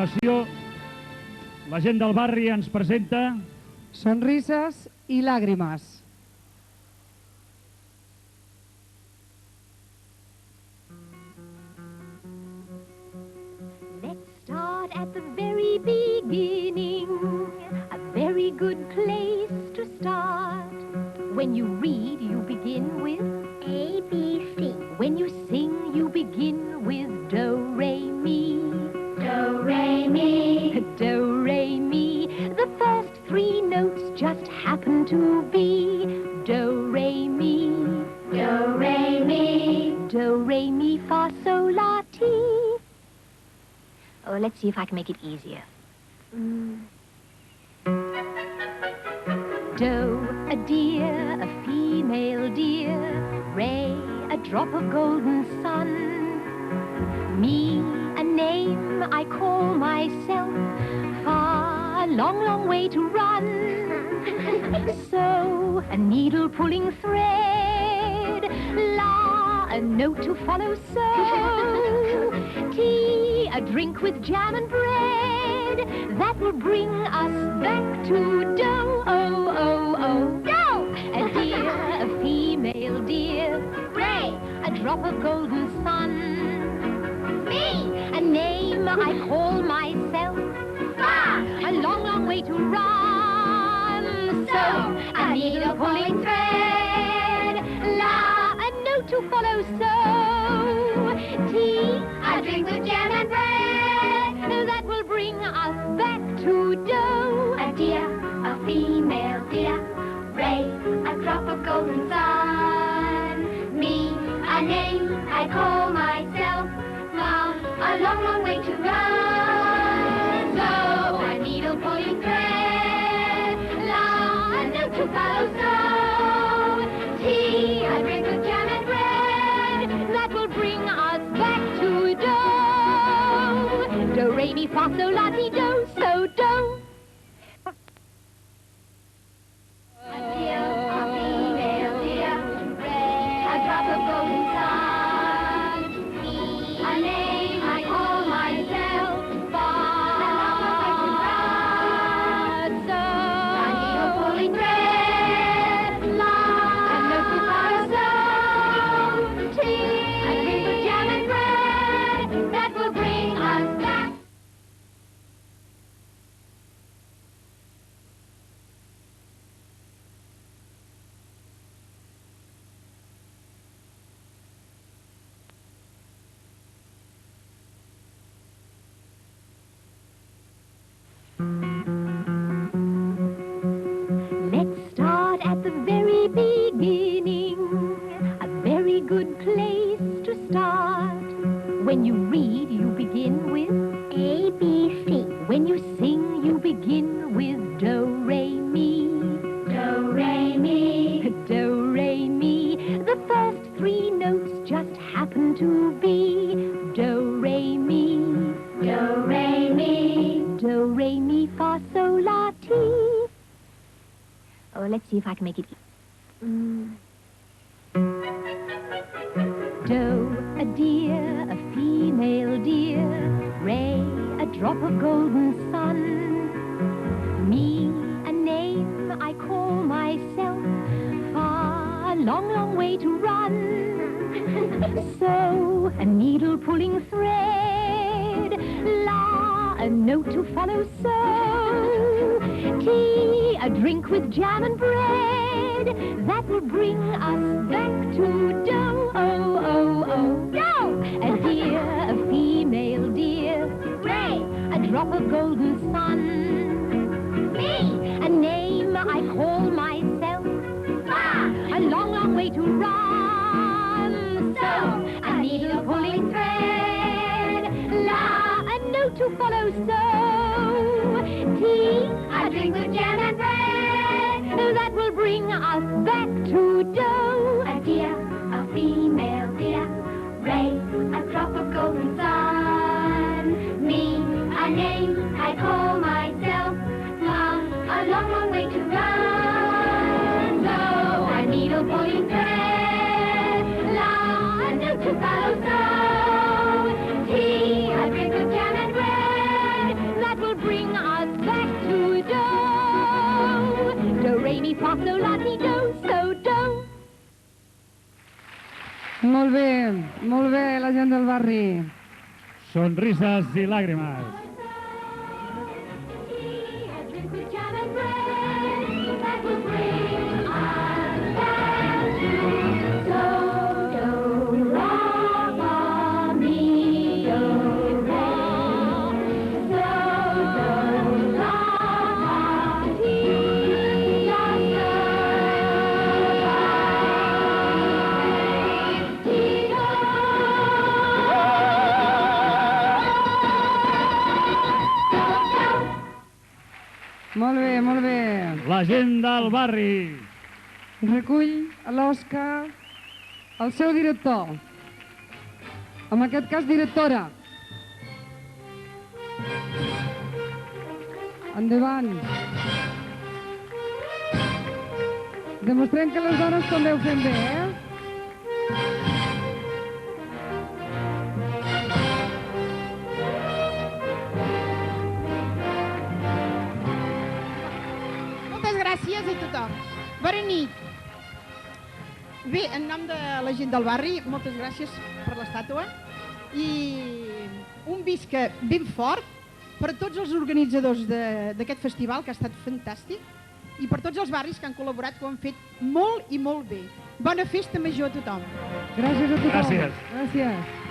continuació, la Gent del Barri ens presenta Sonrisas y lágrimas. Let's start at the very beginning, a very good place to start. When you read, you begin with A, B, C. When you sing, you begin with Do, Re, Mi. Do, Re, Mi. Do, Re, Mi. The first three notes just happen to be Do, Re, Mi. Do, Re, Mi. Do, Re, Mi, Fa, Sol, La, Ti. Oh, let's see if I can make it easier. Do, a deer, a female deer. Re, a drop of golden sun. Mi, a name I call myself. Fa, a long, long way to run. So, a needle pulling thread. La, a note to follow. So, tea, a drink with jam and bread. That will bring us back to do. Oh, oh, oh, do! A deer, a female deer. Ray, a drop of golden sun. Me, a name I call myself. Fa, a long, long way to run. So, a needle pulling thread. La, a note to follow. So, tea, a drink with jam and bread. That will bring us back to do. A deer, a female deer. Ray, a drop of golden sun. Me, a name I call myself. Mom, a long, long way to run. So, a needle pulling thread. La, a note to follow. So, tea, a drink with jam and bread. That will bring us back to do. Do, re, mi, fa, sol, la, ti, do. So, do. Let's start at the very beginning, a very good place to start. When you read, you begin with A, B, C. When you sing, you begin with Do, Re, Mi. Do, Re, Mi. Do, Re, Mi. The first three notes just happen to be Do, Re, Mi. Do, Re, Mi. Do, Re, Mi, Fa, Sol, La, Ti. Oh, let's see if I can make it. Do, a deer, a female deer. Ray, a drop of golden sun. Me, a name I call myself. Fa, a long, long way to run. So, a needle pulling thread. La, a note to follow. So, tea, a drink with jam and bread. That will bring us back to do. Oh, oh, oh, do! A deer, a female deer. Ray, a drop of golden sun. Me, a name I call myself. Fa, a long, long way to run. So, a needle pulling thread. La, a note to follow. So, tea, a drink with jam and bread. That will bring us back to do. A deer, a female deer. Ray, a drop of golden sun. Me, a name I call myself. Mom, a long, long way to run. So, a needle pulling thread. La, a note to follow. So, tea, a drink with jam and bread. so la-ti-do, so do. Molt bé, la gent del barri. Sonrisas i lágrimas. A drink with jam and bread that will bring us back to so do, ra, mi, do, re. So do, ra, ti, la, so, ti, do. Molt bé. La gent del barri. Recull l'Òscar, el seu director. En aquest cas, directora. Endavant. Demostrem que les dones també ho fem bé, Moltes gràcies a tothom. Bona nit. Bé, en nom de la gent del barri, moltes gràcies per l'estàtua i un visca ben fort per a tots els organitzadors d'aquest festival, que ha estat fantàstic, i per tots els barris que han col·laborat, que ho han fet molt i molt bé. Bona festa major a tothom. Gràcies a tothom. Gràcies. Gràcies.